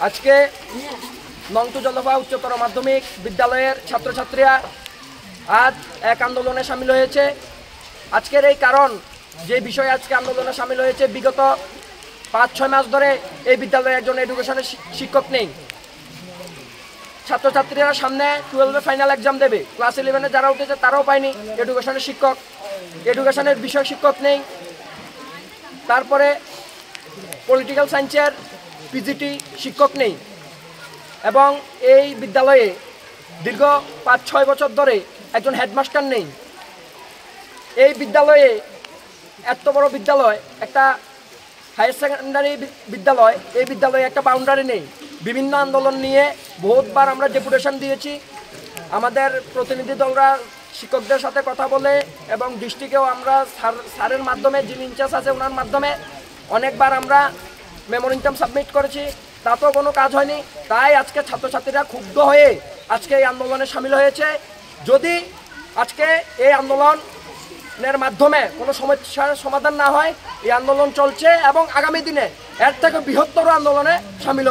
আজকে নংটু জলফা উচ্চতর মাধ্যমিক বিদ্যালয়ের ছাত্রছাত্রীরা আজ এক আন্দোলনে সামিল হয়েছে। আজকের এই কারণ যে বিষয়ে আজকে আন্দোলনে সামিল হয়েছে, বিগত 5-6 মাস ধরে এই বিদ্যালয়ে একজন এডুকেশনের শিক্ষক নেই। ছাত্রছাত্রীরা সামনে 12 ফাইনাল এক্সাম দেবে, ক্লাস 11-এ যারা উঠেছে তারাও পায়নি এডুকেশনের শিক্ষক, এডুকেশনের বিষয় শিক্ষক নেই। তারপরে পলিটিক্যাল সায়েন্সের পিজিটি শিক্ষক নেই এবং এই বিদ্যালয়ে দীর্ঘ 5-6 বছর ধরে একজন হেডমাস্টার নেই। এই বিদ্যালয়ে এত বড় বিদ্যালয়, একটা হায়ার সেকেন্ডারি বিদ্যালয়, এই বিদ্যালয়ে একটা বাউন্ডারি নেই। বিভিন্ন আন্দোলন নিয়ে বহুতবার আমরা ডেপুটেশন দিয়েছি। আমাদের প্রতিনিধি দলরা শিক্ষকদের সাথে কথা বলে এবং ডিস্ট্রিক্টেও আমরা স্যারের মাধ্যমে, যিনি ইনচার্জ আছে ওনার মাধ্যমে অনেকবার আমরা মেমোরেন্ডাম সাবমিট করেছি, তাতেও কোনো কাজ হয়নি। তাই আজকে ছাত্রছাত্রীরা ক্ষুব্ধ হয়ে আজকে এই আন্দোলনে সামিল হয়েছে। যদি আজকে এই আন্দোলনের মাধ্যমে কোনো সমস্যার সমাধান না হয়, এই আন্দোলন চলছে এবং আগামী দিনে এর থেকে বৃহত্তর আন্দোলনে সামিল